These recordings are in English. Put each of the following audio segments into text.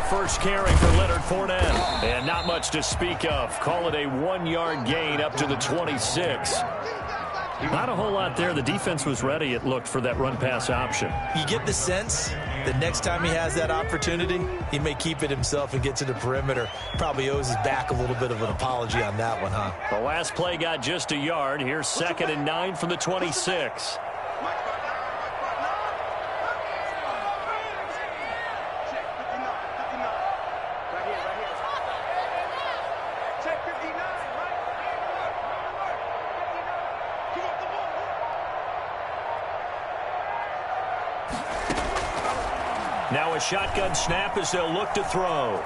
First carry for Leonard Fournette. And not much to speak of. Call it a 1-yard gain up to the 26. Not a whole lot there. The defense was ready, it looked, for that run-pass option. You get the sense that next time he has that opportunity, he may keep it himself and get to the perimeter. Probably owes his back a little bit of an apology on that one, huh? The last play got just a yard. Here's 2nd and 9 from the 26. Now a shotgun snap as they'll look to throw.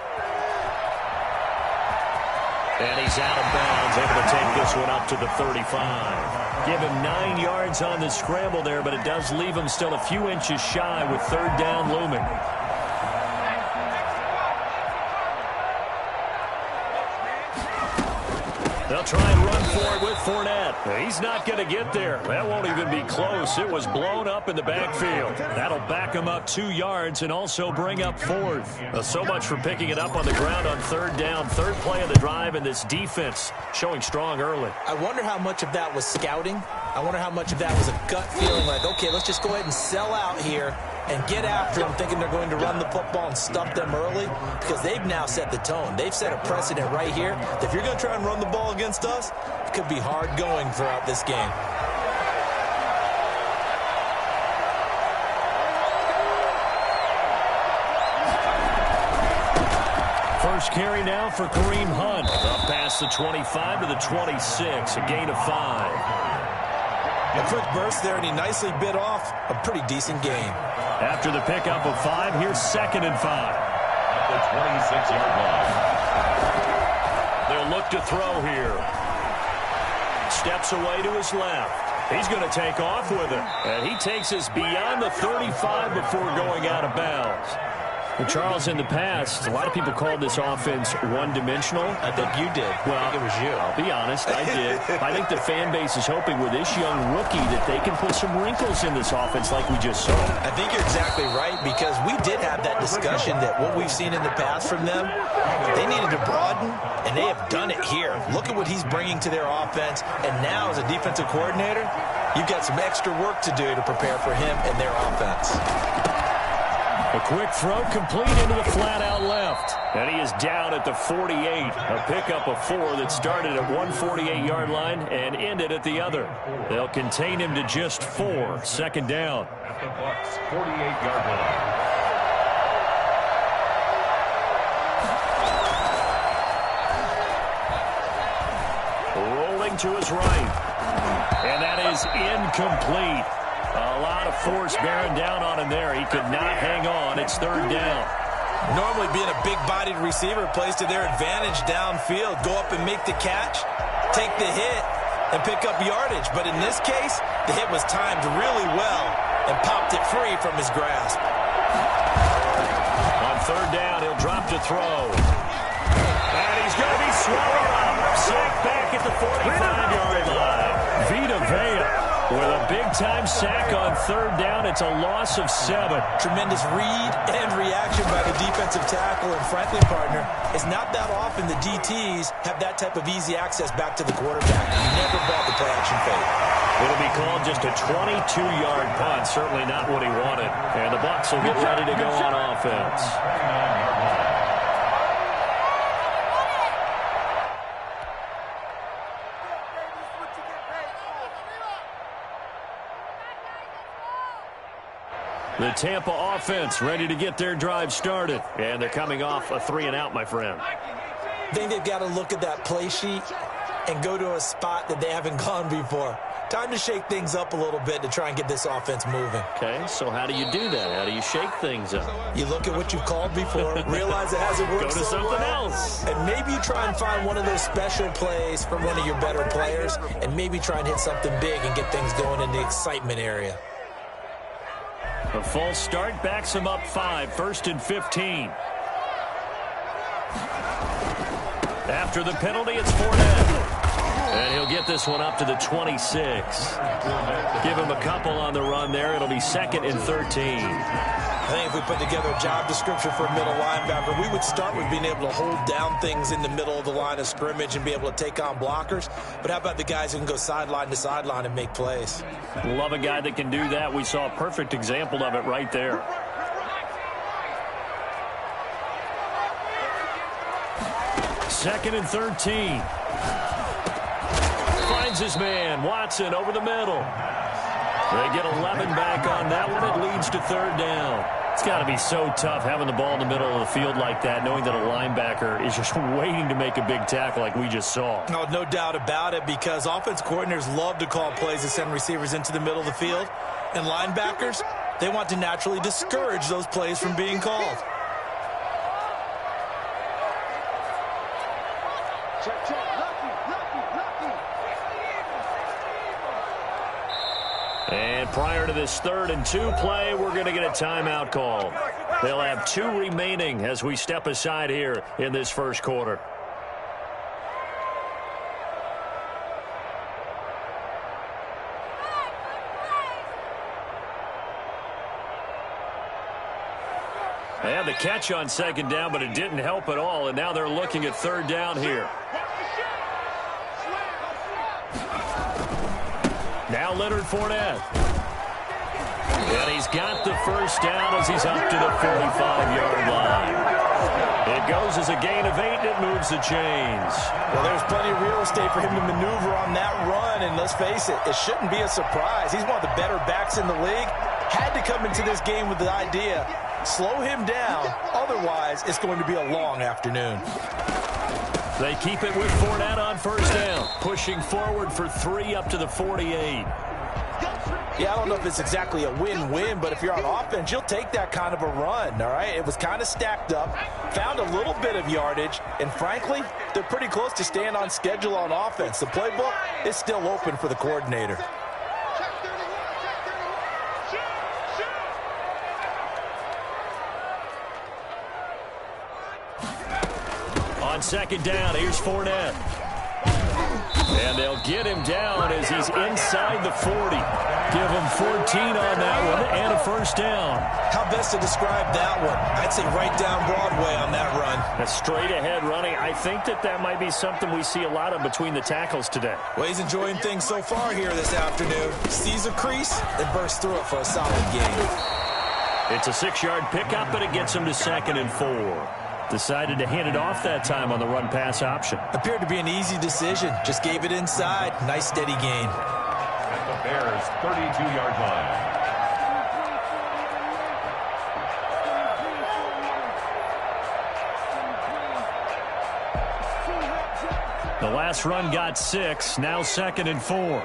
And he's out of bounds, able to take this one up to the 35. Give him 9 yards on the scramble there, but it does leave him still a few inches shy with 3rd down looming. They'll try and run for it with Fournette. He's not going to get there. That won't even be close. It was blown up in the backfield. That'll back him up 2 yards and also bring up 4th. So much for picking it up on the ground on 3rd down. 3rd play of the drive, and this defense showing strong early. I wonder how much of that was scouting. I wonder how much of that was a gut feeling like, okay, let's just go ahead and sell out here and get after them, thinking they're going to run the football and stuff them early, because they've now set the tone. They've set a precedent right here that if you're going to try and run the ball against us, it could be hard going throughout this game. First carry now for Kareem Hunt. Up past the 25 to the 26, a gain of 5. A quick burst there, and he nicely bit off a pretty decent gain. After the pickup of 5, here's 2nd and 5. The 26-yard line. They'll look to throw here. Steps away to his left. He's going to take off with it. And he takes us beyond the 35 before going out of bounds. Well, Charles, in the past, a lot of people called this offense one-dimensional. I think you did. Well, I think it was you. I'll be honest, I did. I think the fan base is hoping with this young rookie that they can put some wrinkles in this offense like we just saw. I think you're exactly right, because we did have that discussion that what we've seen in the past from them, they needed to broaden, and they have done it here. Look at what he's bringing to their offense, and now as a defensive coordinator, you've got some extra work to do to prepare for him and their offense. A quick throw complete into the flat out left. And he is down at the 48. A pickup of 4 that started at 148-yard line and ended at the other. They'll contain him to just 4. 2nd down. At the Bucs 48-yard line. Rolling to his right. And that is incomplete. A lot of force bearing down on him there. He could not hang on. It's 3rd down. Normally being a big-bodied receiver plays to their advantage downfield. Go up and make the catch, take the hit, and pick up yardage. But in this case, the hit was timed really well and popped it free from his grasp. On 3rd down, he'll drop to throw. And he's going to be swallowed up. Sacked back at the 45-yard line. Vita Vea with a big-time sack on 3rd down. It's a loss of 7. Tremendous read and reaction by the defensive tackle. And frankly, partner, it's not that often the DTs have that type of easy access back to the quarterback. He never bought the play-action fake. It'll be called just a 22-yard punt. Certainly not what he wanted. And the Bucs will get ready to go on offense. The Tampa offense ready to get their drive started. And they're coming off a 3-and-out, my friend. I think they've got to look at that play sheet and go to a spot that they haven't gone before. Time to shake things up a little bit to try and get this offense moving. Okay, so how do you do that? How do you shake things up? You look at what you've called before, realize it hasn't worked Go to so something well, else. and maybe you try and find one of those special plays from one of your better players, and maybe try and hit something big and get things going in the excitement area. A false start backs him up 5. 1st and 15. After the penalty, it's Fournette. And he'll get this one up to the 26. Give him a couple on the run there. It'll be 2nd and 13. I think if we put together a job description for a middle linebacker, we would start with being able to hold down things in the middle of the line of scrimmage and be able to take on blockers. But how about the guys who can go sideline to sideline and make plays? Love a guy that can do that. We saw a perfect example of it right there. Second and 13. Finds his man. Watson over the middle. They get 11 back on that one. It leads to 3rd down. It's got to be so tough having the ball in the middle of the field like that, knowing that a linebacker is just waiting to make a big tackle like we just saw. No doubt about it, because offense coordinators love to call plays to send receivers into the middle of the field. And linebackers, they want to naturally discourage those plays from being called. And prior to this 3rd and 2 play, we're going to get a timeout call. They'll have 2 remaining as we step aside here in this first quarter. They had the catch on 2nd down, but it didn't help at all, and now they're looking at 3rd down here. Now Leonard Fournette. And he's got the first down as he's up to the 45-yard line. It goes as a gain of 8, and it moves the chains. Well, there's plenty of real estate for him to maneuver on that run, and let's face it, it shouldn't be a surprise. He's one of the better backs in the league. Had to come into this game with the idea, slow him down, otherwise it's going to be a long afternoon. They keep it with Fournette on 1st down, pushing forward for 3 up to the 48. Yeah, I don't know if it's exactly a win-win, but if you're on offense, you'll take that kind of a run, all right? It was kind of stacked up, found a little bit of yardage, and frankly, they're pretty close to staying on schedule on offense. The playbook is still open for the coordinator. On 2nd down, here's Fournette. And they'll get him down as he's inside the 40. Give him 14 on that one and a 1st down. How best to describe that one? I'd say right down Broadway on that run. A straight ahead running. I think that might be something we see a lot of between the tackles today. Well, he's enjoying things so far here this afternoon. Sees a crease and bursts through it for a solid gain. It's a 6-yard pickup, but it gets him to 2nd and 4. Decided to hand it off that time on the run-pass option. Appeared to be an easy decision. Just gave it inside. Nice, steady gain. At the Bears' 32-yard line. The last run got 6. Now 2nd and 4.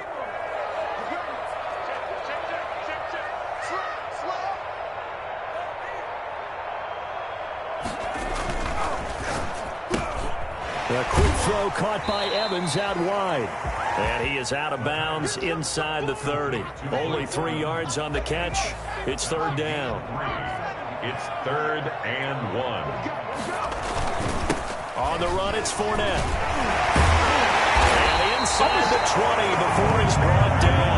A quick throw caught by Evans out wide. And he is out of bounds inside the 30. Only 3 yards on the catch. It's 3rd down. It's 3rd and 1. On the run, it's Fournette. And inside the 20 before he's brought down.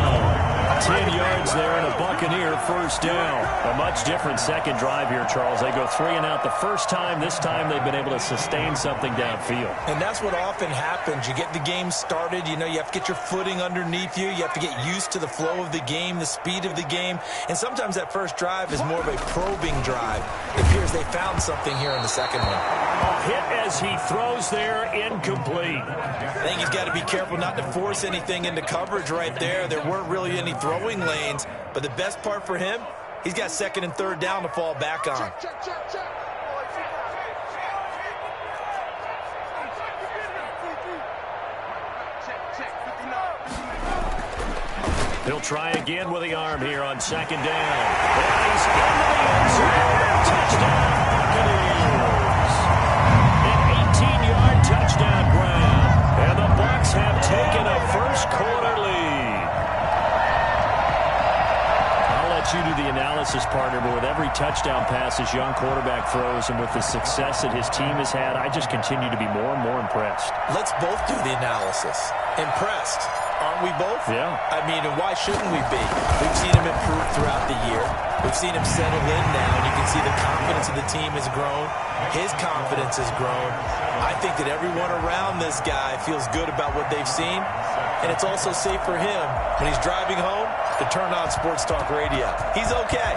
10 yards there and a Buccaneer 1st down. A much different second drive here, Charles. They go 3 and out the first time. This time they've been able to sustain something downfield. And that's what often happens. You get the game started. You know, you have to get your footing underneath you. You have to get used to the flow of the game, the speed of the game. And sometimes that first drive is more of a probing drive. It appears they found something here in the second one. A hit as he throws there, incomplete. I think he's got to be careful not to force anything into coverage right there. There weren't really any throwing lanes, but the best part for him, he's got 2nd and 3rd down to fall back on. He'll try again with the arm here on 2nd down. And he's into the end zone. Touchdown, Buccaneers. An 18-yard touchdown grab. And the Bucs have taken a first-quarter lead. I'll let you do the analysis, partner, but with every touchdown pass pass his young quarterback throws, and with the success that his team has had, I just continue to be more and more impressed. Let's both do the analysis. Impressed. Aren't we both? Yeah. I mean, and why shouldn't we be? We've seen him improve throughout the year. We've seen him settle in now, and you can see the confidence of the team has grown. His confidence has grown. I think that everyone around this guy feels good about what they've seen, and it's also safe for him when he's driving home to turn on Sports Talk Radio. He's okay.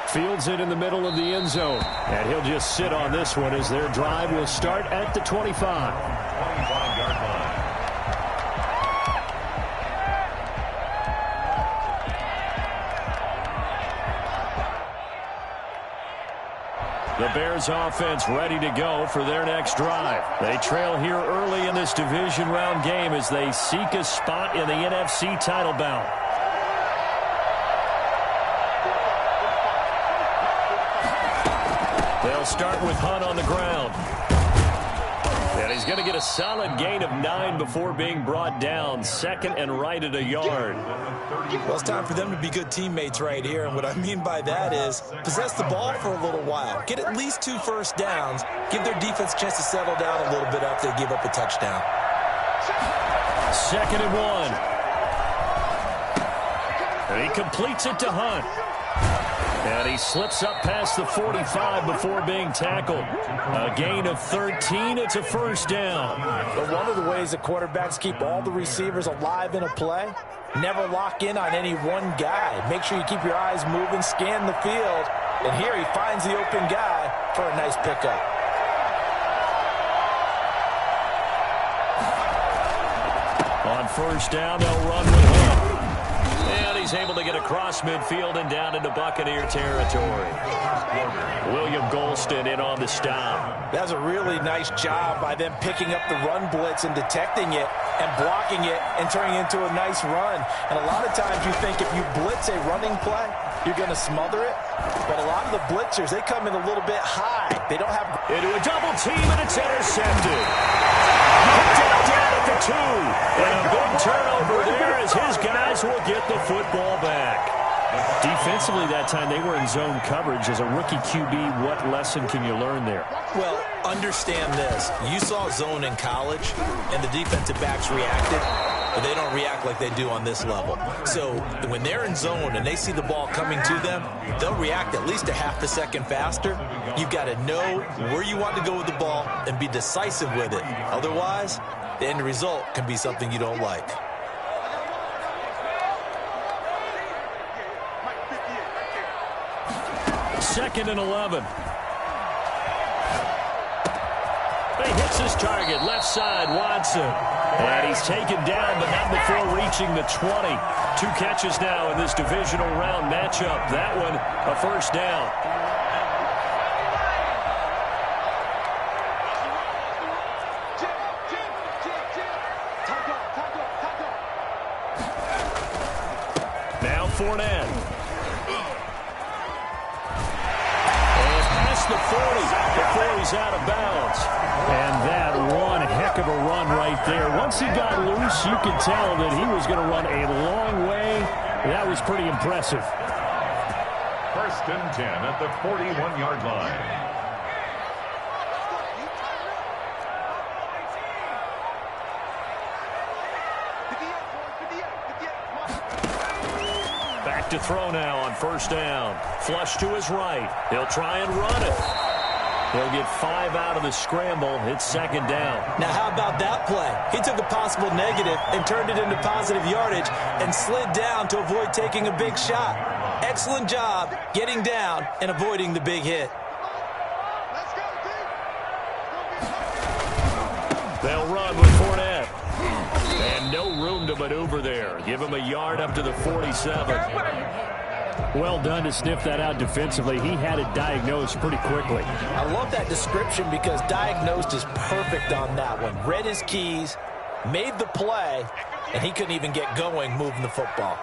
Fields it in the middle of the end zone, and he'll just sit on this one as their drive will start at the 25. 25-yard line. The Bears offense ready to go for their next drive. They trail here early in this division round game as they seek a spot in the NFC title bout. They'll start with Hunt on the ground. And he's going to get a solid gain of 9 before being brought down. Second and right at a yard. Well, it's time for them to be good teammates right here. And what I mean by that is possess the ball for a little while. Get at least 2 first downs. Give their defense a chance to settle down a little bit after they give up a touchdown. Second and 1. And he completes it to Hunt. And he slips up past the 45 before being tackled. A gain of 13. It's a first down. But one of the ways that quarterbacks keep all the receivers alive in a play, never lock in on any one guy. Make sure you keep your eyes moving, scan the field. And here he finds the open guy for a nice pickup. On first down, they'll run with him. And he's able to get across midfield and down into Buccaneer territory. William Golston in on the stop. That's a really nice job by them picking up the run blitz and detecting it and blocking it and turning it into a nice run. And a lot of times you think if you blitz a running play, you're going to smother it. But a lot of the blitzers, they come in a little bit high. They don't have... Into a double team, and it's intercepted. Down at the 2. And a big turnover there as his guys will get the football back. Defensively that time, they were in zone coverage. As a rookie QB, what lesson can you learn there? Well, understand this. You saw zone in college, and the defensive backs reacted, but they don't react like they do on this level. So when they're in zone and they see the ball coming to them, they'll react at least a half a second faster. You've got to know where you want to go with the ball and be decisive with it. Otherwise, the end result can be something you don't like. Second and 11. He hits his target, left side, Watson. And he's taken down, but not before reaching the 20. 2 catches now in this divisional round matchup. That one, a first down. Now Fournette. The 40 before he's out of bounds. And that one heck of a run right there. Once he got loose, you could tell that he was going to run a long way. That was pretty impressive. First and 10 at the 41-yard line. Back to throw now on first down. Flush to his right. He'll try and run it. He'll get 5 out of the scramble. It's second down. Now, how about that play? He took a possible negative and turned it into positive yardage and slid down to avoid taking a big shot. Excellent job getting down and avoiding the big hit. They'll run with Fournette. And no room to maneuver there. Give him a yard up to the 47. Well done to sniff that out defensively. He had it diagnosed pretty quickly. I love that description because diagnosed is perfect on that one. Read his keys, made the play, and he couldn't even get going moving the football.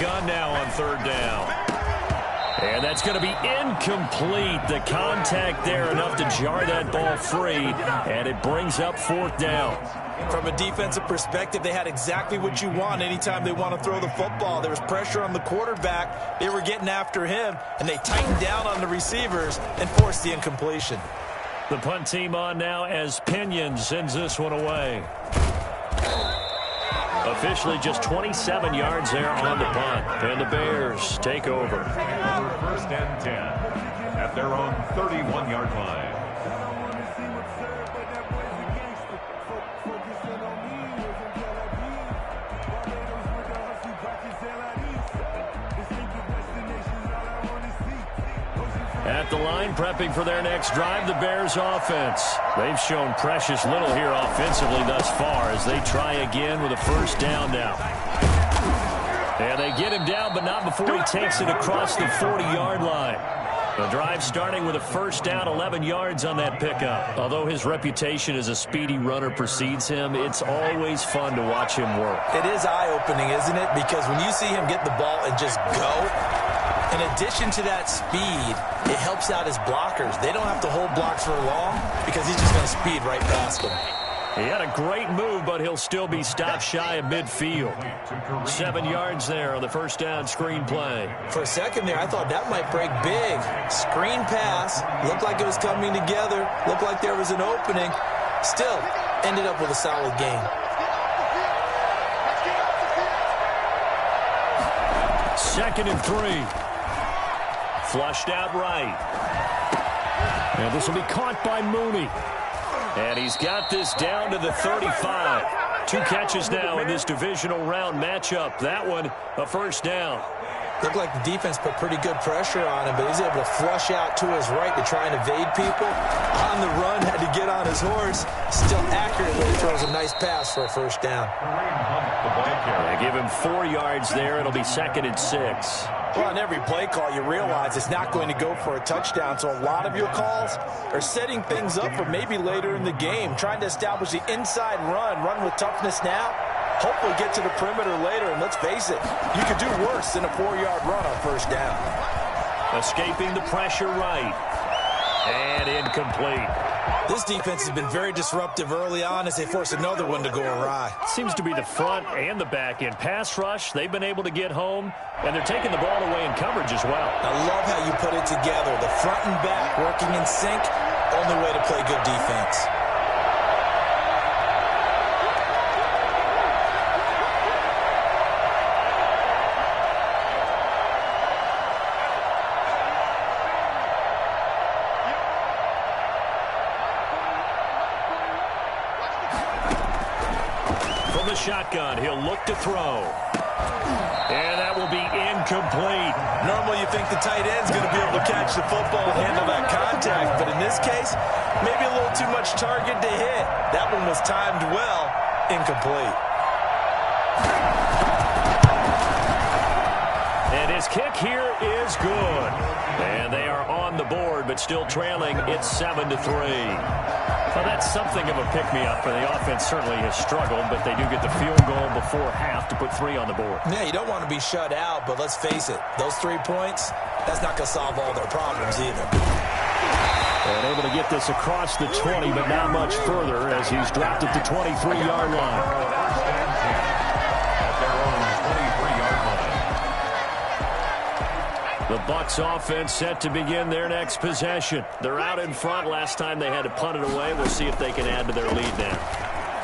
gun now on third down. And that's going to be incomplete. The contact there enough to jar that ball free, and it brings up fourth down. From a defensive perspective, they had exactly what you want anytime they want to throw the football. There was pressure on the quarterback. They were getting after him, and they tightened down on the receivers and forced the incompletion. The punt team on now as Pinion sends this one away. Officially just 27 yards there on the punt. And the Bears take over. First and 10 at their own 31-yard line. At the line, prepping for their next drive, the Bears offense. They've shown precious little here offensively thus far as they try again with a first down now. And they get him down, but not before he takes it across the 40-yard line. The drive starting with a first down, 11 yards on that pickup. Although his reputation as a speedy runner precedes him, it's always fun to watch him work. It is eye-opening, isn't it? Because when you see him get the ball and just go, in addition to that speed, it helps out his blockers. They don't have to hold blocks for long because he's just going to speed right past them. He had a great move, but he'll still be stopped shy of midfield. 7 yards there on the first down screen play. For a second there, I thought that might break big. Screen pass. Looked like it was coming together. Looked like there was an opening. Still, ended up with a solid gain. Second and 3. Flushed out right. And this will be caught by Mooney. And he's got this down to the 35. 2 catches now in this divisional round matchup. That one, a first down. Looked like the defense put pretty good pressure on him, but he's able to flush out to his right to try and evade people. On the run, had to get on his horse. Still accurately throws a nice pass for a first down. They give him 4 yards there. It'll be second and 6. Well, on every play call, you realize it's not going to go for a touchdown, so a lot of your calls are setting things up for maybe later in the game, trying to establish the inside run with toughness now, hopefully get to the perimeter later, and let's face it, you could do worse than a 4-yard run on first down. Escaping the pressure right. And incomplete. This defense has been very disruptive early on as they force another one to go awry. Seems to be the front and the back end. Pass rush, they've been able to get home, and they're taking the ball away in coverage as well. I love how you put it together. The front and back working in sync, only way to play good defense. Shotgun. He'll look to throw. And that will be incomplete. Normally you think the tight end's going to be able to catch the football and handle that contact, but in this case, maybe a little too much target to hit. That one was timed well. Incomplete. And his kick here is good. And they are on the board, but still trailing. It's 7-3. Well, that's something of a pick-me-up, for the offense certainly has struggled, but they do get the field goal before half to put 3 on the board. Yeah, you don't want to be shut out, but let's face it, those 3 points, that's not going to solve all their problems either. And able to get this across the 20, but not much further as he's dropped at the 23-yard line. The Bucs offense set to begin their next possession. They're out in front. Last time they had to punt it away. We'll see if they can add to their lead now.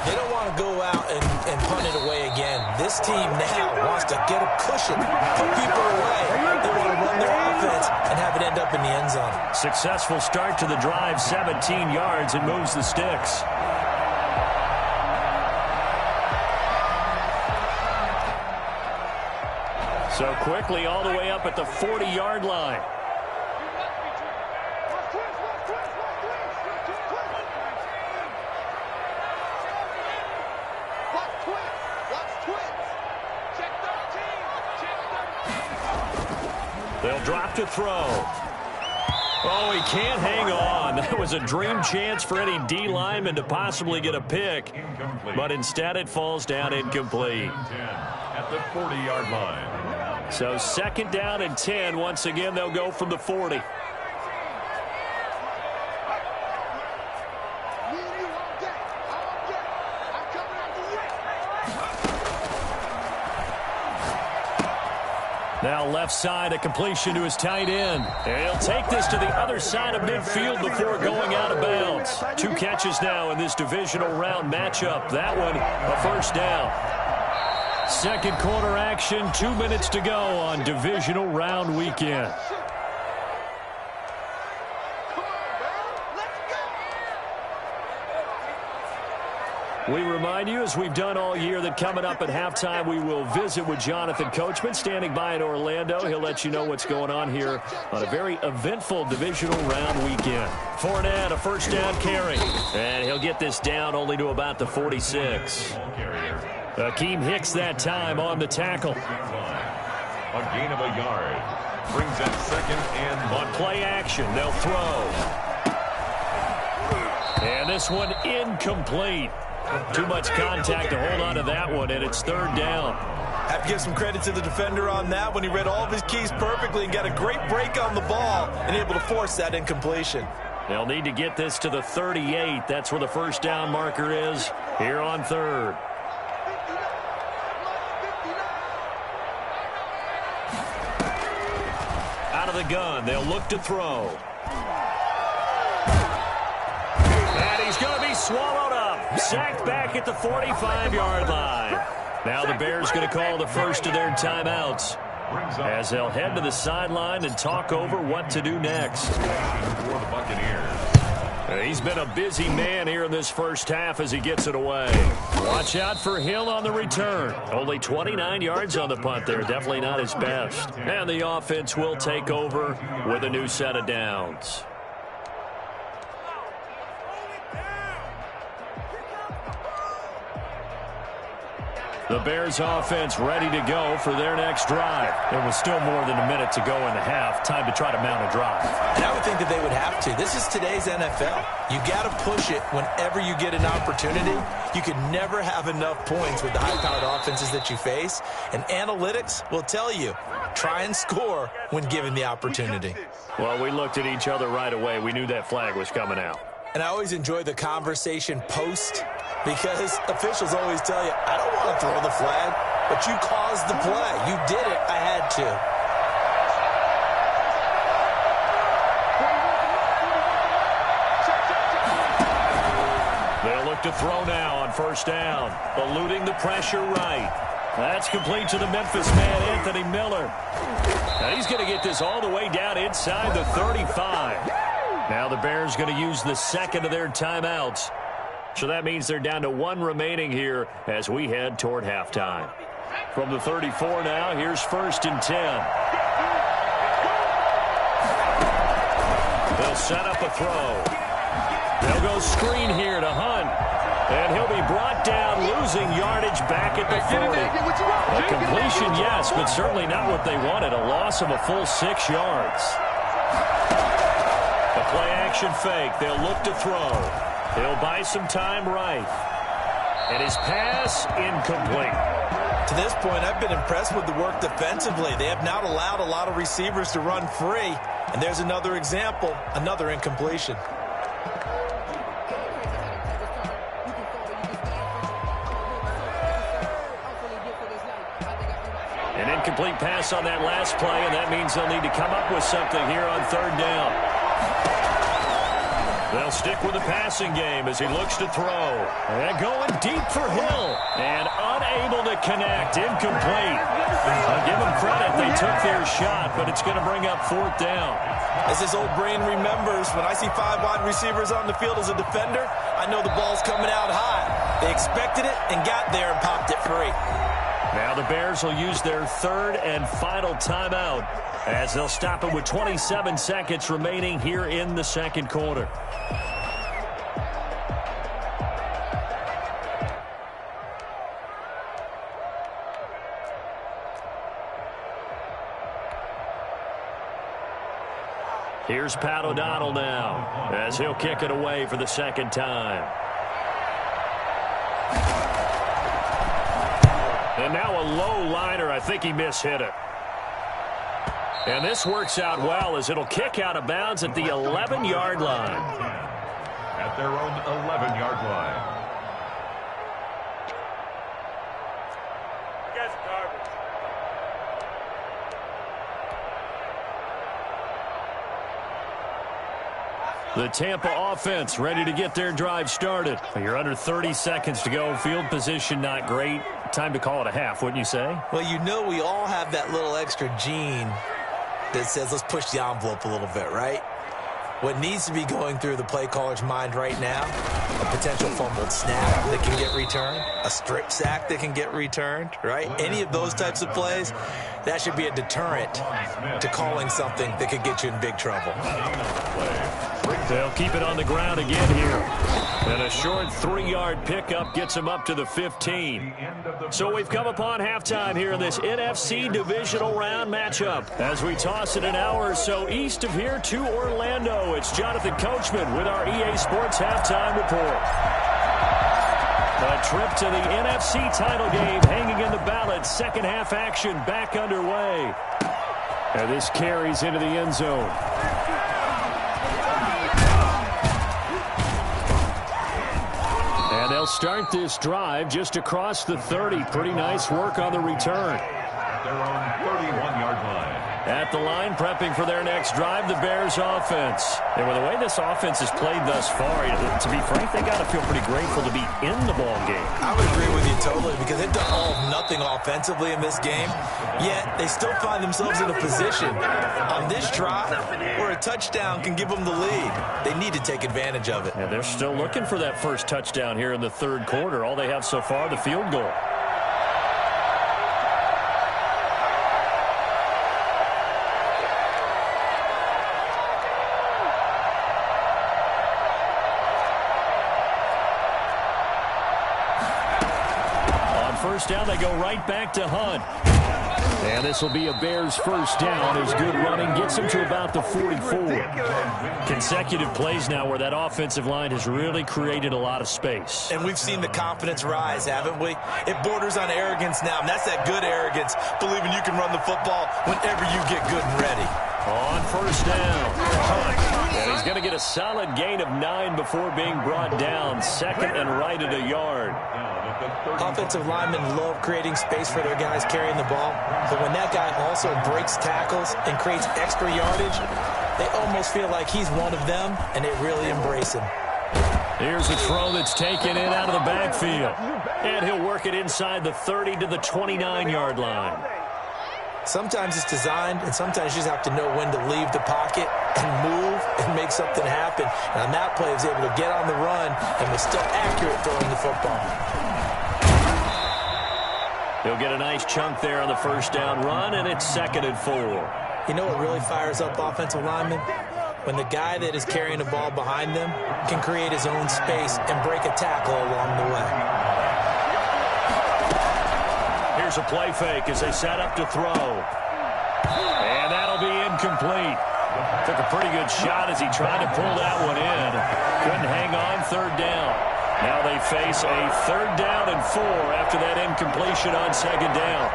They don't want to go out and punt it away again. This team now wants to get a cushion, put people away. They want to run their offense and have it end up in the end zone. Successful start to the drive, 17 yards, and moves the sticks. So quickly all the way up at the 40-yard line. They'll drop to throw. Oh, he can't hang on. That was a dream chance for any D lineman to possibly get a pick. But instead it falls down incomplete. At the 40-yard line. So 2nd down and 10. Once again, they'll go from the 40. Now left side, a completion to his tight end. And he'll take this to the other side of midfield before going out of bounds. 2 catches now in this divisional round matchup. That one, a first down. Second quarter action, 2 minutes to go on divisional round weekend. We remind you, as we've done all year, that coming up at halftime, we will visit with Jonathan Coachman, standing by in Orlando. He'll let you know what's going on here on a very eventful divisional round weekend. Fournette, a first down carry. And he'll get this down only to about the 46. Akeem Hicks that time on the tackle. A gain of a yard. Brings up 2nd and 1. On play action, they'll throw. And this one incomplete. Too much contact to hold on to that one, and it's 3rd down. Have to give some credit to the defender on that when he read all of his keys perfectly and got a great break on the ball and able to force that incompletion. They'll need to get this to the 38. That's where the first down marker is here on 3rd. Out of the gun, they'll look to throw. And he's going to be swallowed up. Sacked back at the 45-yard line. Now the Bears going to call the first of their timeouts as they'll head to the sideline and talk over what to do next. For the Buccaneers. He's been a busy man here in this first half as he gets it away. Watch out for Hill on the return. Only 29 yards on the punt there. Definitely not his best. And the offense will take over with a new set of downs. The Bears offense ready to go for their next drive. There was still more than a minute to go in the half. Time to try to mount a drive. And I would think that they would have to. This is today's NFL. You got to push it whenever you get an opportunity. You can never have enough points with the high-powered offenses that you face. And analytics will tell you, try and score when given the opportunity. Well, we looked at each other right away. We knew that flag was coming out. And I always enjoy the conversation post, because officials always tell you, I don't want to throw the flag, but you caused the play. You did it. I had to. They'll look to throw now on first down, eluding the pressure right. That's complete to the Memphis man, Anthony Miller. Now he's going to get this all the way down inside the 35. Now the Bears going to use the second of their timeouts. So that means they're down to 1 remaining here as we head toward halftime. From the 34 now, here's 1st and 10. They'll set up a throw. They'll go screen here to Hunt. And he'll be brought down, losing yardage back at the 40. A completion, yes, but certainly not what they wanted. A loss of a full 6 yards. A play-action fake. They'll look to throw. He'll buy some time right. And his pass incomplete. To this point, I've been impressed with the work defensively. They have not allowed a lot of receivers to run free. And there's another example, another incompletion. An incomplete pass on that last play, and that means they'll need to come up with something here on 3rd down. They'll stick with the passing game as he looks to throw. And going deep for Hill. And unable to connect. Incomplete. I'll give them credit. They took their shot, but it's going to bring up 4th down. As his old brain remembers, when I see 5 wide receivers on the field as a defender, I know the ball's coming out high. They expected it and got there and popped it free. Now the Bears will use their 3rd and final timeout as they'll stop it with 27 seconds remaining here in the second quarter. Here's Pat O'Donnell now as he'll kick it away for the second time. And now a low liner. I think he mishit it. And this works out well as it'll kick out of bounds at the 11-yard line. At their own 11-yard line. You guys are garbage. The Tampa offense ready to get their drive started. You're under 30 seconds to go. Field position not great. Time to call it a half, wouldn't you say? Well, you know we all have that little extra gene that says let's push the envelope a little bit, right? What needs to be going through the play caller's mind right now, a potential fumbled snap that can get returned, a strip sack that can get returned, right? Any of those types of plays, that should be a deterrent to calling something that could get you in big trouble. They'll keep it on the ground again here. And a short 3-yard pickup gets them up to the 15. So we've come upon halftime here in this NFC divisional round matchup. As we toss it an hour or so east of here to Orlando, it's Jonathan Coachman with our EA Sports Halftime Report. A trip to the NFC title game hanging in the balance. Second half action back underway. And this carries into the end zone. And they'll start this drive just across the 30. Pretty nice work on the return. At their own 31-yard line. At the line, prepping for their next drive, the Bears offense. And with the way this offense has played thus far, to be frank, they got to feel pretty grateful to be in the ball game. I would agree with you totally because they've done all of nothing offensively in this game, yet they still find themselves in a position on this drive where a touchdown can give them the lead. They need to take advantage of it. And they're still looking for that first touchdown here in the third quarter. All they have so far, the field goal. First down, they go right back to Hunt. And this will be a Bears first down as good running gets them to about the 44. Consecutive plays now where that offensive line has really created a lot of space. And we've seen the confidence rise, haven't we? It borders on arrogance now, and that's that good arrogance, believing you can run the football whenever you get good and ready. On first down, Hunt. And he's going to get a solid gain of 9 before being brought down. Second and right at a yard. Offensive linemen love creating space for their guys carrying the ball, but when that guy also breaks tackles and creates extra yardage, they almost feel like he's one of them, and they really embrace him. Here's a throw that's taken in out of the backfield. And he'll work it inside the 30 to the 29-yard line. Sometimes it's designed, and sometimes you just have to know when to leave the pocket and move and make something happen. And on that play, he was able to get on the run and was still accurate throwing the football. He'll get a nice chunk there on the first down run, and it's 2nd and 4. You know what really fires up offensive linemen? When the guy that is carrying the ball behind them can create his own space and break a tackle along the way. Here's a play fake as they set up to throw. And that'll be incomplete. Took a pretty good shot as he tried to pull that one in. Couldn't hang on, third down. Now they face a 3rd down and 4 after that incompletion on 2nd down.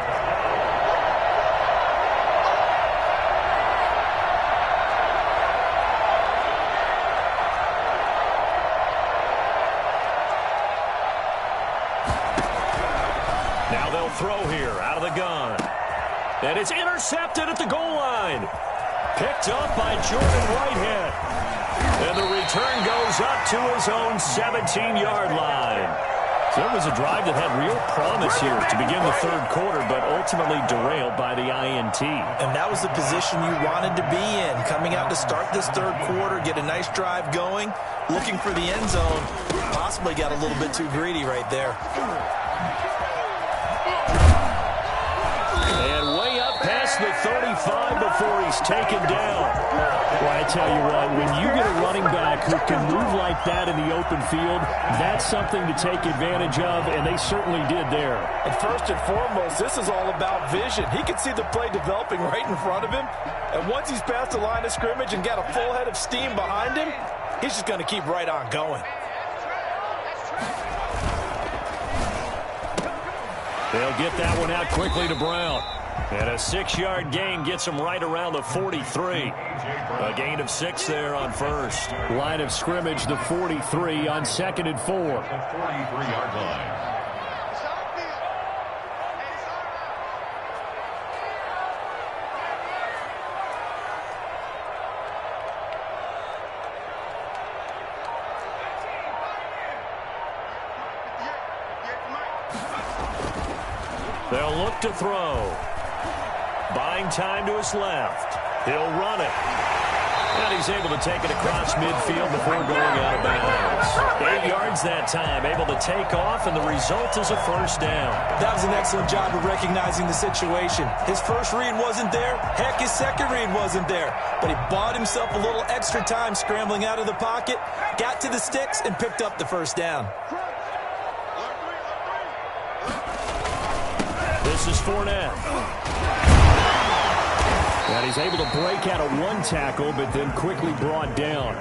Now they'll throw here out of the gun. And it's intercepted at the goal line. Picked up by Jordan Whitehead. And the return goes up to his own 17-yard line. So it was a drive that had real promise here to begin the third quarter, but ultimately derailed by the INT. And that was the position you wanted to be in. Coming out to start this third quarter, get a nice drive going, looking for the end zone. Possibly got a little bit too greedy right there. And way up past the 35 before he's taken down. Well, I tell you what, when you get a running back who can move like that in the open field, that's something to take advantage of, and they certainly did there. And first and foremost, this is all about vision. He can see the play developing right in front of him, and once he's past the line of scrimmage and got a full head of steam behind him, he's just going to keep right on going. They'll get that one out quickly to Brown. And a 6-yard gain gets him right around the 43. A gain of 6 there on first. Line of scrimmage, the 43 on 2nd and 4. The 43-yard line. They'll look to throw. Buying time to his left. He'll run it. And he's able to take it across midfield before going out of bounds. 8 yards that time, able to take off, and the result is a first down. That was an excellent job of recognizing the situation. His first read wasn't there. Heck, his second read wasn't there. But he bought himself a little extra time scrambling out of the pocket, got to the sticks, and picked up the first down. This is Fournette. And he's able to break out of one tackle, but then quickly brought down.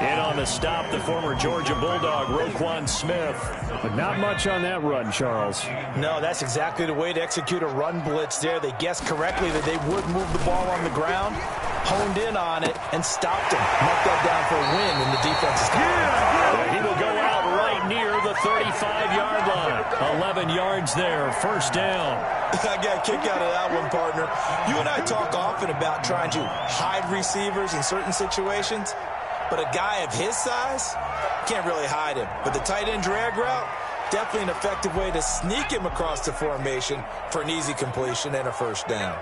In on the stop, the former Georgia Bulldog, Roquan Smith. But not much on that run, Charles. No, that's exactly the way to execute a run blitz there. They guessed correctly that they would move the ball on the ground, honed in on it, and stopped him. Marked that down for a win in the defense's column. He will go out right near the 35-yard line. 11 yards there, first down. I got a kick out of that one, partner. You and I talk often about trying to hide receivers in certain situations, but a guy of his size can't really hide him. But the tight end drag route, definitely an effective way to sneak him across the formation for an easy completion and a first down.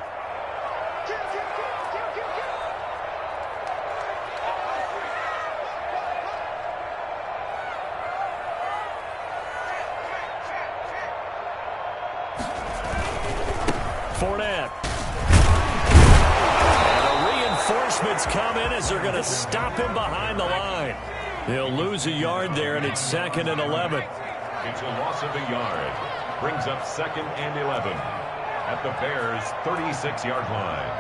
Fournette. And the reinforcements come in as they're going to stop him behind the line. He'll lose a yard there, and it's 2nd and 11. It's a loss of a yard. Brings up 2nd and 11 at the Bears' 36-yard line.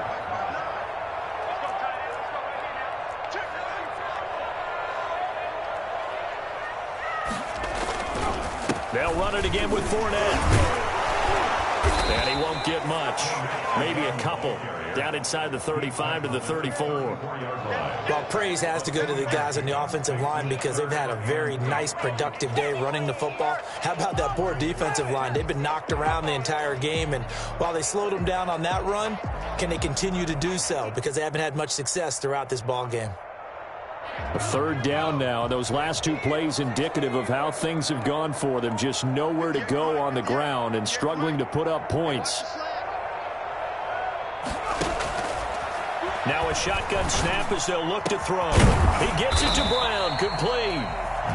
They'll run it again with Fournette. And he won't get much. Maybe a couple. Down inside the 35 to the 34. Well, praise has to go to the guys on the offensive line because they've had a very nice, productive day running the football. How about that poor defensive line? They've been knocked around the entire game, and while they slowed them down on that run, can they continue to do so? Because they haven't had much success throughout this ball game. A third down now. Those last two plays indicative of how things have gone for them. Just nowhere to go on the ground and struggling to put up points. Now a shotgun snap as they'll look to throw. He gets it to Brown. Complete.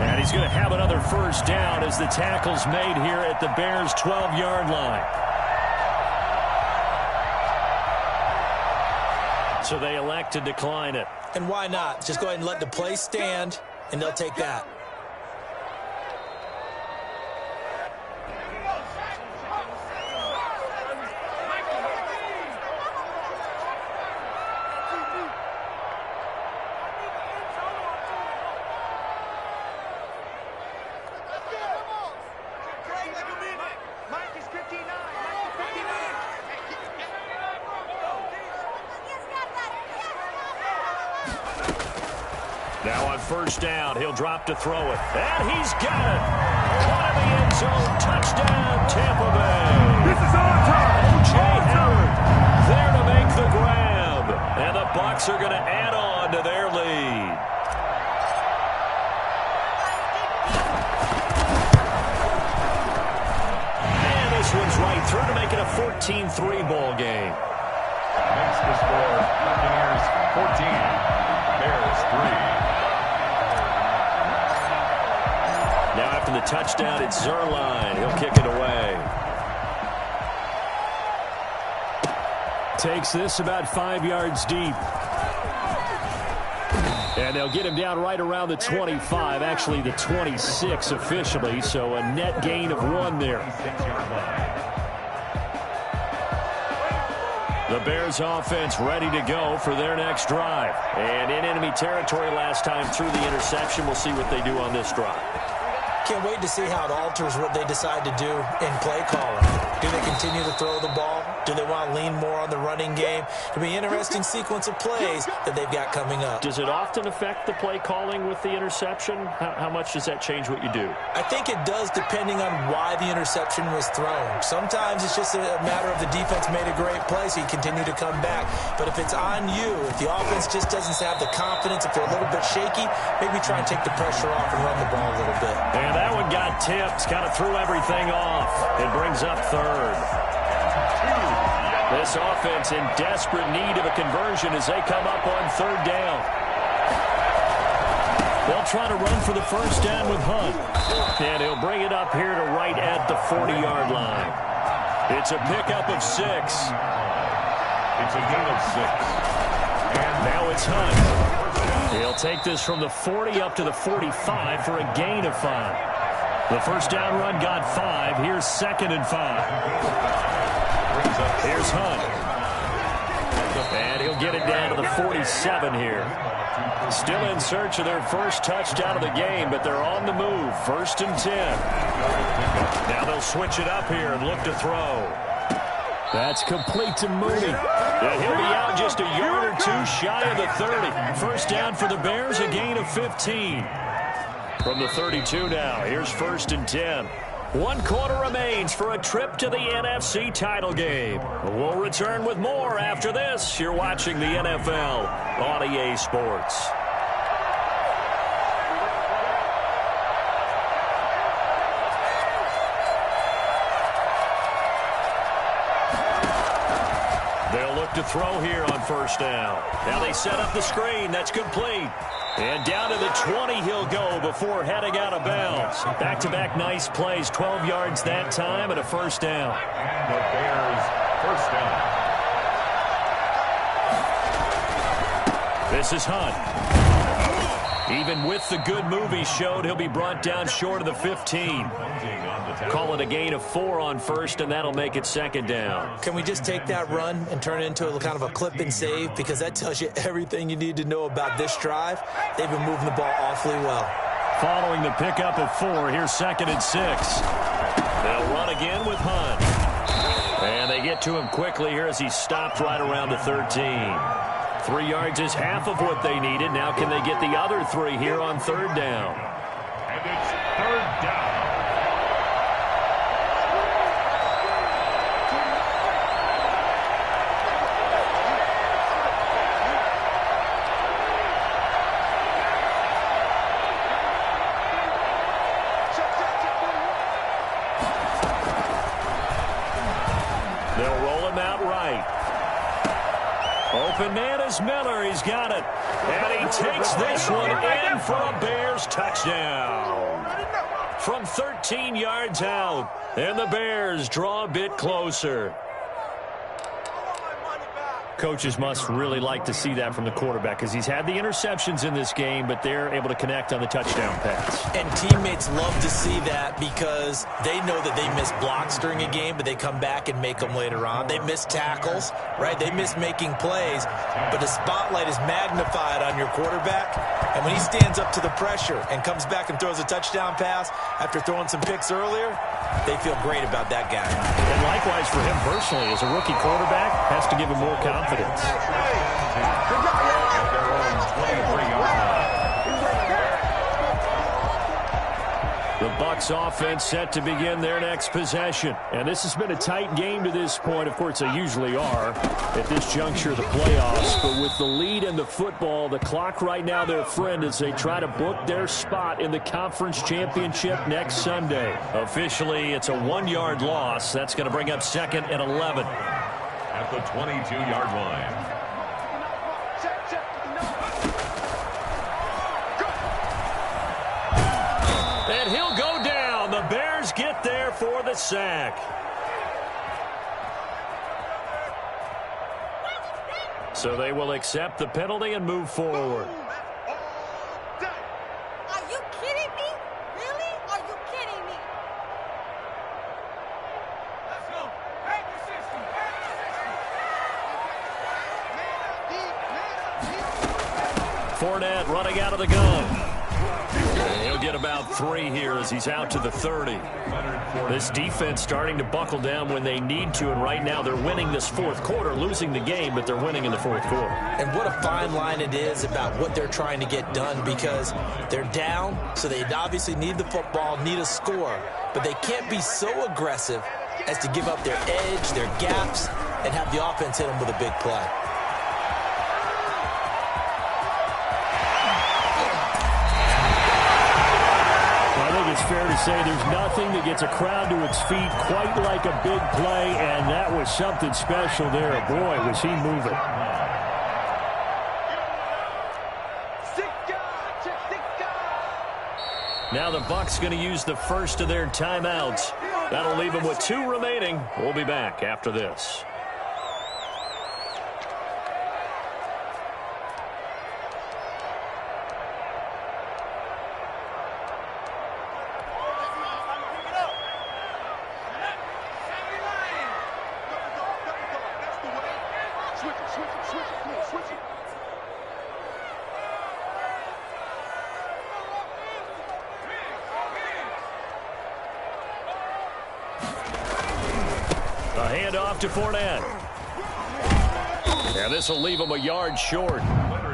And he's going to have another first down as the tackle's made here at the Bears' 12-yard line. So they elect to decline it. And why not? Just go ahead and let the play stand, and they'll take that. Now on first down, he'll drop to throw it. And he's got it. Caught in the end zone. Touchdown, Tampa Bay. This is our time. O.J. Howard there to make the grab. And the Bucs are going to add on to their lead. And this one's right through to make it a 14-3 ball game. Makes the score Buccaneers 14, Bears 3. Now after the touchdown, it's Zuerlein. He'll kick it away. Takes this about 5 yards deep. And they'll get him down right around the 25, actually the 26 officially, so a net gain of 1 there. The Bears offense ready to go for their next drive. And in enemy territory last time through the interception. We'll see what they do on this drive. Can't wait to see how it alters what they decide to do in play calling. Do they continue to throw the ball? Do they want to lean more on the running game? It'll be an interesting sequence of plays that they've got coming up. Does it often affect the play calling with the interception? How much does that change what you do? I think it does, depending on why the interception was thrown. Sometimes it's just a matter of the defense made a great play, so you continue to come back. But if it's on you, if the offense just doesn't have the confidence, if they're a little bit shaky, maybe try and take the pressure off and run the ball a little bit. And that one got tipped, kind of threw everything off. It brings up third. This offense in desperate need of a conversion as they come up on third down. They'll try to run for the first down with Hunt. And he'll bring it up here to right at the 40-yard line. It's a pickup of 6. It's a gain of 6. And now it's Hunt. He'll take this from the 40 up to the 45 for a gain of 5. The first down run got 5. Here's 2nd and 5. Here's Hunt. And he'll get it down to the 47 here. Still in search of their first touchdown of the game, but they're on the move. 1st and 10. Now they'll switch it up here and look to throw. That's complete to Mooney. And he'll be out just a yard or 2 shy of the 30. First down for the Bears, a gain of 15. From the 32 now, here's 1st and 10. 1 quarter remains for a trip to the NFC title game. We'll return with more after this. You're watching the NFL on EA Sports. They'll look to throw here on first down. Now they set up the screen. That's complete. And down to the 20 he'll go before heading out of bounds. Back-to-back nice plays, 12 yards that time and a first down. And the Bears first down. This is Hunt. Even with the good move he showed, he'll be brought down short of the 15. Call it a gain of 4 on first, and that'll make it 2nd down. Can we just take that run and turn it into a kind of a clip and save? Because that tells you everything you need to know about this drive. They've been moving the ball awfully well. Following the pickup of 4, here's 2nd and 6. They'll run again with Hunt. And they get to him quickly here as he stopped right around the 13. 3 yards is half of what they needed. Now can they get the other 3 here on 3rd down? And it's 3rd down. They'll roll him out right. Open man is Miller. He's got it. And he takes this one in for a Bears touchdown. From 13 yards out. And the Bears draw a bit closer. Coaches must really like to see that from the quarterback because he's had the interceptions in this game, but they're able to connect on the touchdown pass. And teammates love to see that because they know that they miss blocks during a game, but they come back and make them later on. They miss tackles, right? They miss making plays, but the spotlight is magnified on your quarterback. And when he stands up to the pressure and comes back and throws a touchdown pass after throwing some picks earlier, they feel great about that guy. And likewise for him personally, as a rookie quarterback, has to give him more confidence. The Bucs offense set to begin their next possession. And this has been a tight game to this point. Of course, they usually are at this juncture of the playoffs. But with the lead in the football, the clock right now their friend as they try to book their spot in the conference championship next Sunday. Officially, it's a 1-yard loss. That's going to bring up 2nd and 11. At the 22-yard line. And he'll go down. The Bears get there for the sack. So they will accept the penalty and move forward. Are you kidding me? Really? Are you kidding me? Let's go. Fournette running out of the gun. And he'll get about 3 here as he's out to the 30. This defense starting to buckle down when they need to, and right now they're winning this fourth quarter, losing the game, but they're winning in the fourth quarter. And what a fine line it is about what they're trying to get done, because they're down, so they obviously need the football, need a score, but they can't be so aggressive as to give up their edge, their gaps, and have the offense hit them with a big play. It's fair to say there's nothing that gets a crowd to its feet quite like a big play, and that was something special there. Boy, was he moving. Now the Bucs going to use the first of their timeouts. That'll leave them with 2 remaining. We'll be back after this. A handoff to Fournette. And this will leave him a yard short.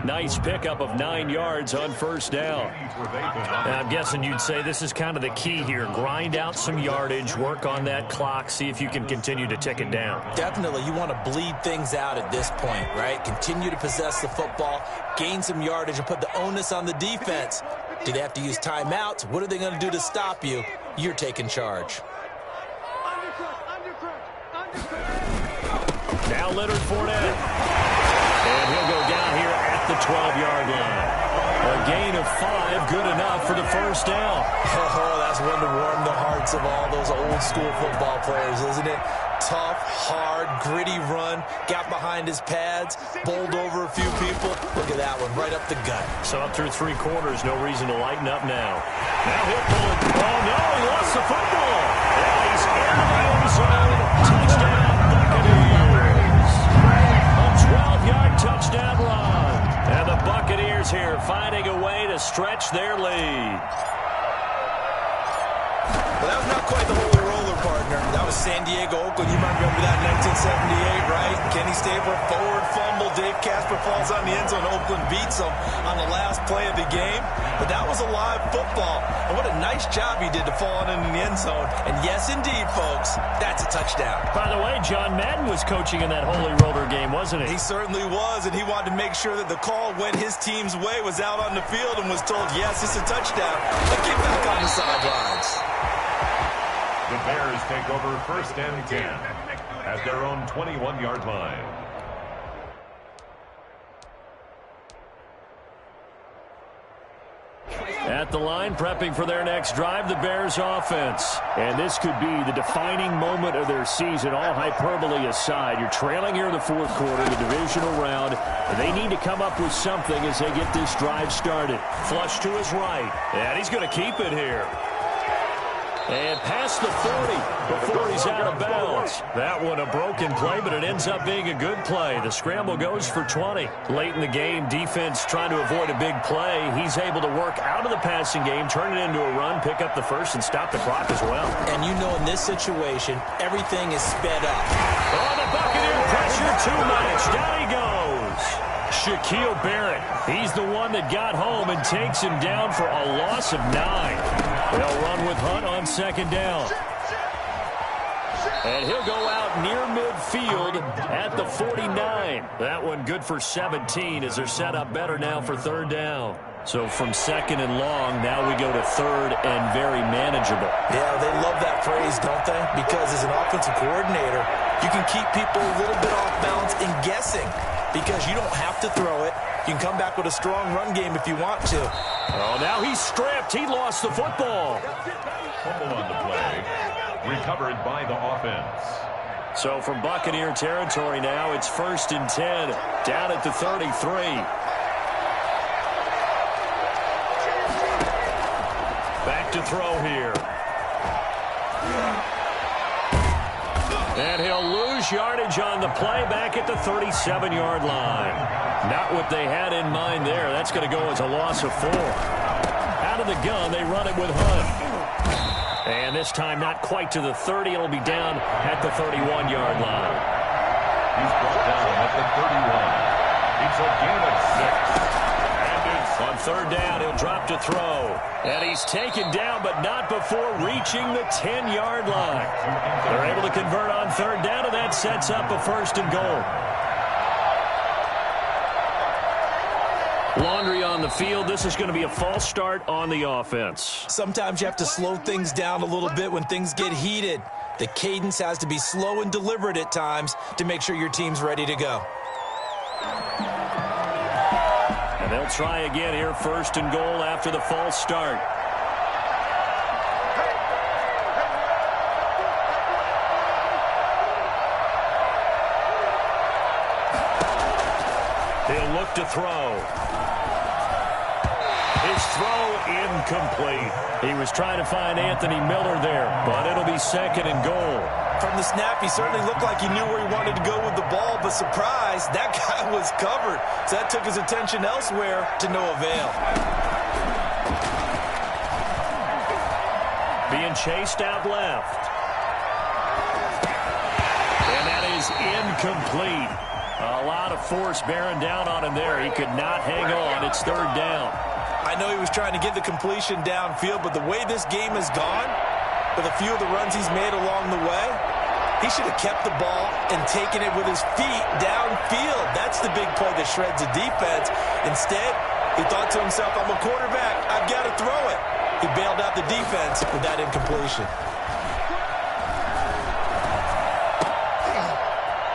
Nice pickup of 9 yards on first down. And I'm guessing you'd say this is kind of the key here. Grind out some yardage, work on that clock, see if you can continue to tick it down. Definitely, you want to bleed things out at this point, right? Continue to possess the football, gain some yardage, and put the onus on the defense. Do they have to use timeouts? What are they going to do to stop you? You're taking charge. Now Leonard Fournette. And he'll go down here at the 12-yard line. A gain of 5, good enough for the first down. Oh, that's one to warm the hearts of all those old-school football players, isn't it? Tough, hard, gritty run, got behind his pads, bowled over a few people. Look at that one, right up the gut. So up through 3 quarters, no reason to lighten up now. Now he'll pull it. Oh, no, he lost the football. And he's in the end zone. Touchdown, Buccaneers. A 12-yard touchdown run. And the Buccaneers here finding a way to stretch their lead. Well, that was not quite the holy roller, partner. That was San Diego, Oakland. You might remember that in 1978, right? Kenny Stabler, forward fumble. Dave Casper falls on the end zone. Oakland beats him on the last play of the game. But that was a live football. And what a nice job he did to fall in the end zone. And yes, indeed, folks, that's a touchdown. By the way, John Madden was coaching in that holy roller game, wasn't he? He certainly was, and he wanted to make sure that the call went his team's way, was out on the field, and was told, yes, it's a touchdown. But get back on the sidelines. The Bears take over first and 10 at their own 21-yard line. At the line, prepping for their next drive, the Bears offense. And this could be the defining moment of their season, all hyperbole aside. You're trailing here in the fourth quarter, the divisional round. And they need to come up with something as they get this drive started. Flush to his right. And he's going to keep it here. And past the 40 before he's out of bounds. That one a broken play, but it ends up being a good play. The scramble goes for 20. Late in the game, defense trying to avoid a big play. He's able to work out of the passing game, turn it into a run, pick up the first, and stop the clock as well. And you know in this situation, everything is sped up. Oh, the Buccaneer pressure too much. Down he goes. Shaquille Barrett. He's the one that got home and takes him down for a loss of 9. They'll run with Hunt on second down. And he'll go out near midfield at the 49. That one good for 17 as they're set up better now for third down. So from second and long, now we go to third and very manageable. Yeah, they love that phrase, don't they? Because as an offensive coordinator, you can keep people a little bit off balance and guessing because you don't have to throw it. You can come back with a strong run game if you want to. Oh, now he's stripped. He lost the football. Fumble on the play. Recovered by the offense. So from Buccaneer territory now, it's first and 10 down at the 33. Back to throw here. And he'll lose yardage on the play back at the 37-yard line. Not what they had in mind there. That's going to go as a loss of 4. out of the gun. They run it with Hunt. And this time not quite to the 30. It'll be down at the 31-yard line. He's brought down at the 31. It's a gain of 6. On third down, he'll drop to throw. And he's taken down, but not before reaching the 10-yard line. They're able to convert on third down, and that sets up a 1st and goal. Laundry on the field. This is going to be a false start on the offense. Sometimes you have to slow things down a little bit when things get heated. The cadence has to be slow and deliberate at times to make sure your team's ready to go. And they'll try again here, 1st and goal after the false start. He'll look to throw. His throw incomplete. He was trying to find Anthony Miller there, but it'll be 2nd and goal. From the snap, he certainly looked like he knew where he wanted to go with the ball, but surprise, that guy was covered. So that took his attention elsewhere to no avail. Being chased out left. And that is incomplete. A lot of force bearing down on him there. He could not hang on. It's 3rd down. I know he was trying to get the completion downfield, but the way this game has gone, with a few of the runs he's made along the way, he should have kept the ball and taken it with his feet downfield. That's the big play that shreds the defense. Instead, he thought to himself, I'm a quarterback. I've got to throw it. He bailed out the defense with that incompletion.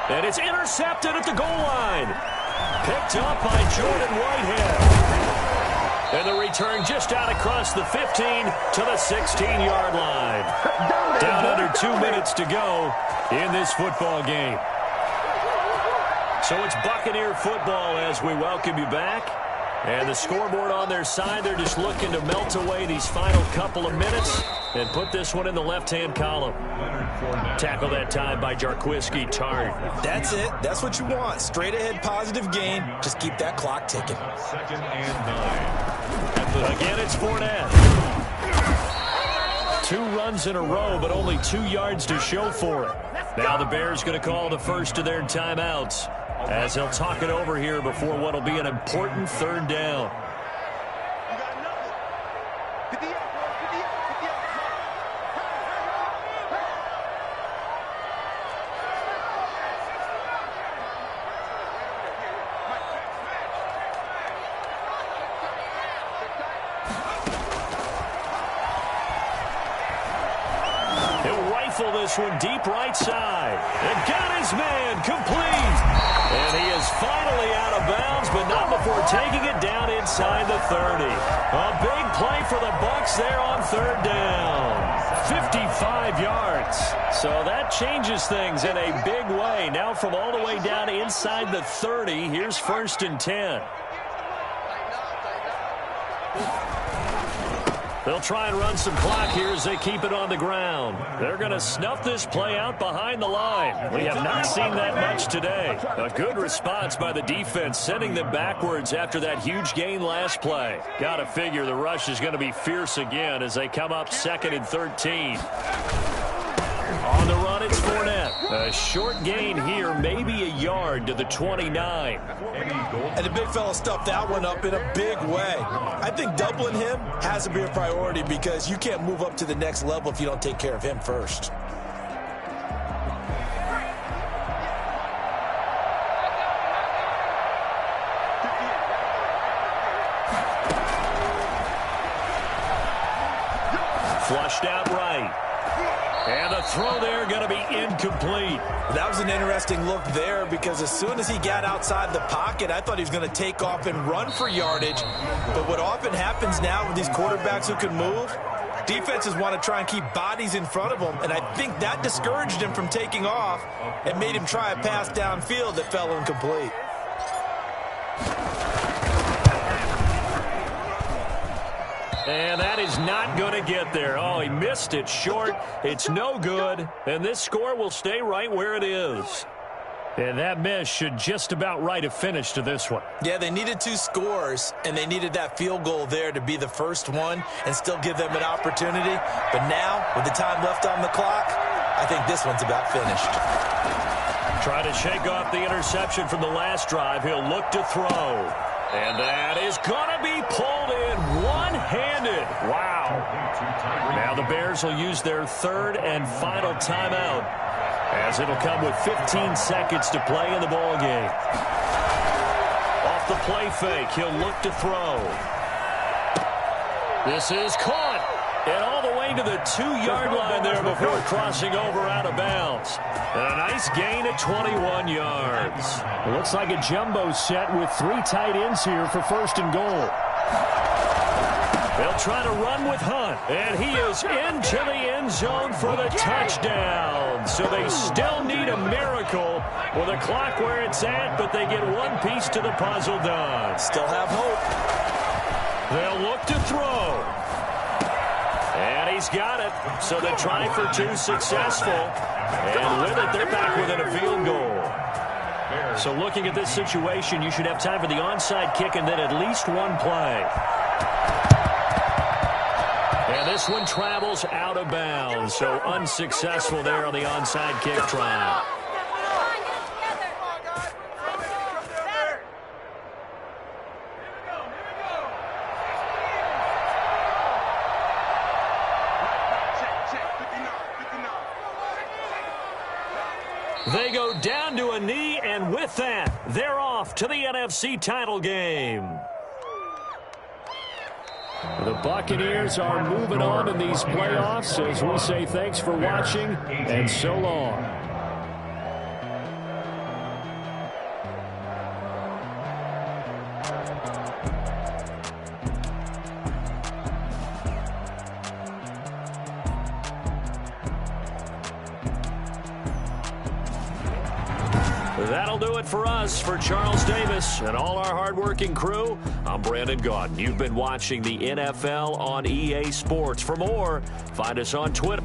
And it's intercepted at the goal line. Picked up by Jordan Whitehead. And the return just out across the 15 to the 16-yard line. Down under 2 minutes to go in this football game. So it's Buccaneer football as we welcome you back. And the scoreboard on their side, they're just looking to melt away these final couple of minutes and put this one in the left-hand column. Tackle that time by Jarquiski Tartt. That's it. That's what you want. Straight ahead positive gain. Just keep that clock ticking. 2nd and 9. Again, it's Fournette. 2 runs in a row, but only 2 yards to show for it. Now the Bears going to call the first of their timeouts as they'll talk it over here before what will be an important 3rd down. This one deep right side. And got his man complete. And he is finally out of bounds, but not before taking it down inside the 30. A big play for the Bucs there on 3rd down. 55 yards. So that changes things in a big way. Now from all the way down inside the 30, here's 1st and 10. They'll try and run some clock here as they keep it on the ground. They're going to snuff this play out behind the line. We have not seen that much today. A good response by the defense, sending them backwards after that huge gain last play. Got to figure the rush is going to be fierce again as they come up 2nd and 13. On the run, it's Fournette. A short gain here, maybe a yard to the 29. And the big fella stuffed that one up in a big way. I think doubling him has to be a priority because you can't move up to the next level if you don't take care of him first. Flushed out right. And the throw there going to be incomplete. That was an interesting look there because as soon as he got outside the pocket, I thought he was going to take off and run for yardage. But what often happens now with these quarterbacks who can move, defenses want to try and keep bodies in front of them. And I think that discouraged him from taking off and made him try a pass downfield that fell incomplete. And that is not going to get there. Oh, he missed it short. It's no good. And this score will stay right where it is. And that miss should just about write a finish to this one. Yeah, they needed 2 scores, and they needed that field goal there to be the first one and still give them an opportunity. But now, with the time left on the clock, I think this one's about finished. Try to shake off the interception from the last drive. He'll look to throw. And that is going to be pulled in one-handed. Wow. Now the Bears will use their 3rd and final timeout, as it'll come with 15 seconds to play in the ballgame. Off the play fake, he'll look to throw. This is caught. And all the way to the 2-yard line there before crossing over out of bounds. And a nice gain at 21 yards. It looks like a jumbo set with 3 tight ends here for 1st and goal. They'll try to run with Hunt, and he is into the end zone for the touchdown. So they still need a miracle with the clock where it's at, but they get one piece to the puzzle done. Still have hope. They'll look to throw. And he's got it. So the try for 2 successful. And with it, they're back within a field goal. So looking at this situation, you should have time for the onside kick and then at least one play. And this one travels out of bounds. So unsuccessful there on the onside kick try. They go down to a knee, and with that, they're off to the NFC title game. The Buccaneers are moving on in these playoffs as we say thanks for watching and so long. That'll do it for us. For Charles Davis and all our hardworking crew, I'm Brandon Gaudin. You've been watching the NFL on EA Sports. For more, find us on Twitter.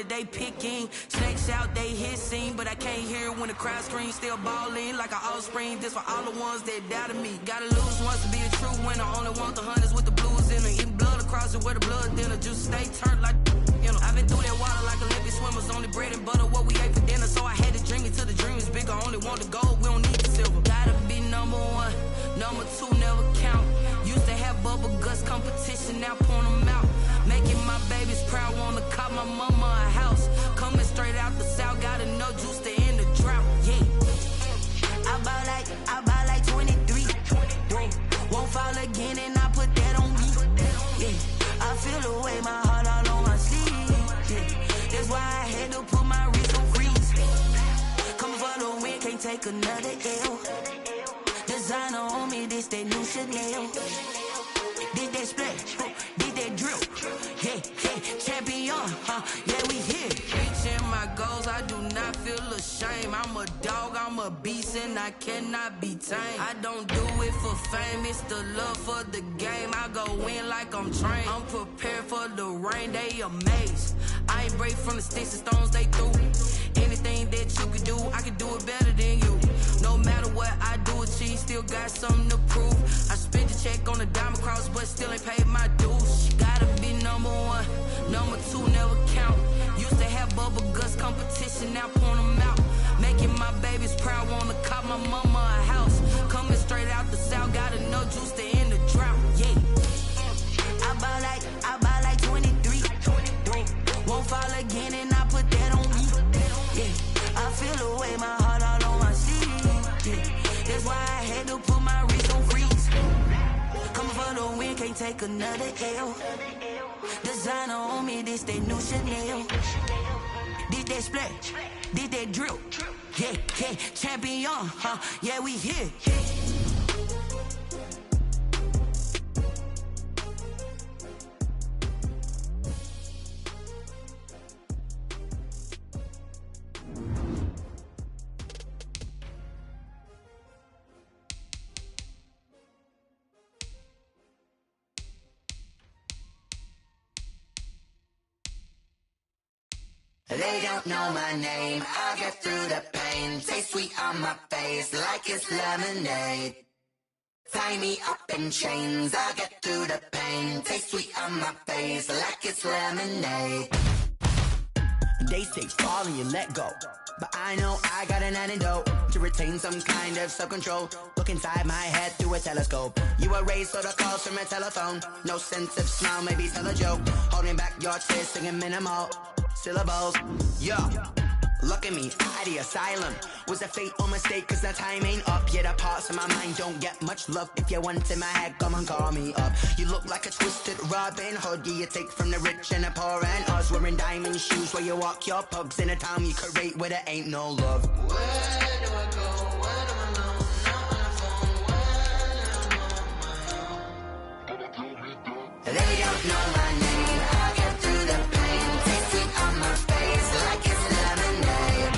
They picking snakes out, they hissing, but I can't hear it when the crowd screams. Still balling like an offspring. This for all the ones that doubted me. Gotta lose once to be a true winner. Only want the hunters with the blues in it. Eating blood across it where the blood dinner. Juice stay turned like, you know. I've been through that water like Olympic swimmers. Only bread and butter what we ate for dinner. So I had to drink it till the dream is bigger. Only want the gold, we don't need the silver. Gotta be number 1, number 2 never count. Used to have bubble guts competition, now point them out. Making my babies proud, wanna cop my mama a house. Coming straight out the south, gotta know juice to end the drought. Yeah, I buy like 23. Won't fall again, and I put that on me. Yeah, I feel the way, my heart all on my sleeve. Yeah, that's why I had to put my wrist on freeze. Coming for the win, can't take another L. Designer on me, this that new Chanel. Did that splash, did that drill. Yeah, champion, yeah, we here. Reaching my goals, I do not feel ashamed. I'm a dog, I'm a beast, and I cannot be tamed. I don't do it for fame, it's the love for the game. I go in like I'm trained. I'm prepared for the rain, they amazed. I ain't break from the sticks and stones they threw. Anything that you could do, I can do it better than you. No matter what I do, achieve, still got something to prove. I spent the check on the diamond cross, but still ain't paid my dues. Gotta be number 1, number 2 never count. Used to have bubble guts competition, now point them out. Making my babies proud, wanna cop my mama a house. Coming straight out the south, gotta know juice to end the drought. Yeah, I buy like 23. Won't fall again, and I put that on me. Yeah, I feel the way, my heart the win, can't take another L. Designer on me, this they new Chanel. Did that splash, did that drip. Yeah, yeah, champion, huh? Yeah, we here. They don't know my name, I'll get through the pain. Taste sweet on my face like it's lemonade. Tie me up in chains, I'll get through the pain. Taste sweet on my face like it's lemonade. They say fall and you let go, but I know I got an antidote to retain some kind of self-control. Look inside my head through a telescope. You erase all the calls from a telephone. No sense of smile, maybe tell a joke. Holding back your tears, singing minimal syllables. Yo, look at me, out the asylum. Was a fate or mistake, cause the time ain't up. Yeah, the parts of my mind don't get much love. If you want in my head, come and call me up. You look like a twisted Robin Hood. Yeah, you take from the rich and the poor and us. Wearing diamond shoes where you walk your pugs in a town you create where there ain't no love. Where do I go? When am I alone? Not on the phone. When am I on my own? They don't know my name, I'll get through the pain. Taste sweet on my face like it's lemonade.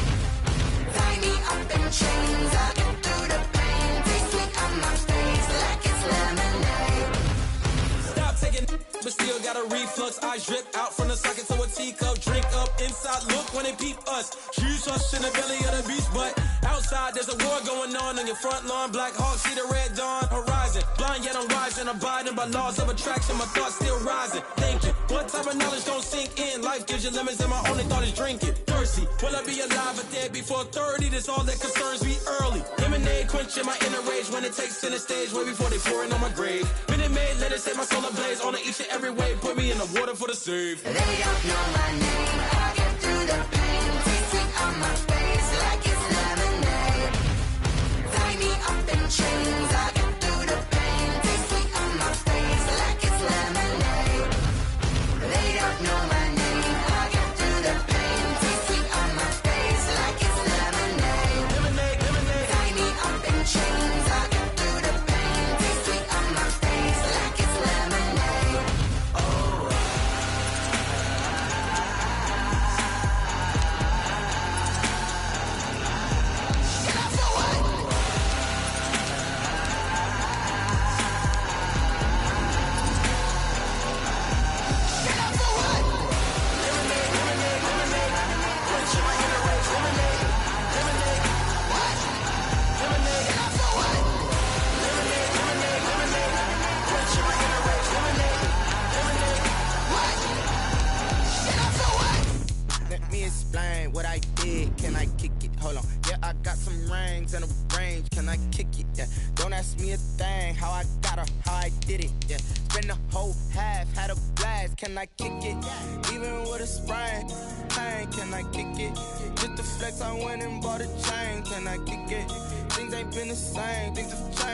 Tie me up in chains, I'll get through the pain. Taste sweet on my face like it's lemonade. Stop taking, but still got a reflux. Eyes drip out from the socket to a teacup. Drink up inside, look when they peep us. Choose us in the belly of the beast, but outside there's a war going on your front lawn. Black Hawk, see the red dawn horizon. Blind yet I'm rising, abiding by laws of attraction. My thoughts still rising, thinking. What type of knowledge don't sink in? Life gives you lemons and my only thought is drinking. Thirsty, will I be alive or dead before 30? That's all that concerns me early. Lemonade quenching my inner rage when it takes center stage way before they pour it on my grave. Minute Maid, let it set my soul ablaze on each and every way. Put me in the water for the save. They don't know my name, I'll get through the pain. Taste sweet on my face like it's lemonade. Tie me up in chains, I'll get through the pain. Taste sweet on my face like it's lemonade. They don't know my name, I'll get through the pain. Taste sweet on my face like it's lemonade. Lemonade, lemonade. Tie me up in chains, I'll get through the pain. Taste sweet on my face like it's lemonade. Let me explain what I did. Can I kick it? Hold on. Yeah, I got some rings and a range. Can I kick it? Yeah. Don't ask me a thing. How I got her, how I did it. Yeah. Spend the whole half, had a blast. Can I kick it? Even with a sprain, pain. Can I kick it? Just to flex, I went and bought a chain. Can I kick it? Things ain't been the same. Things have changed.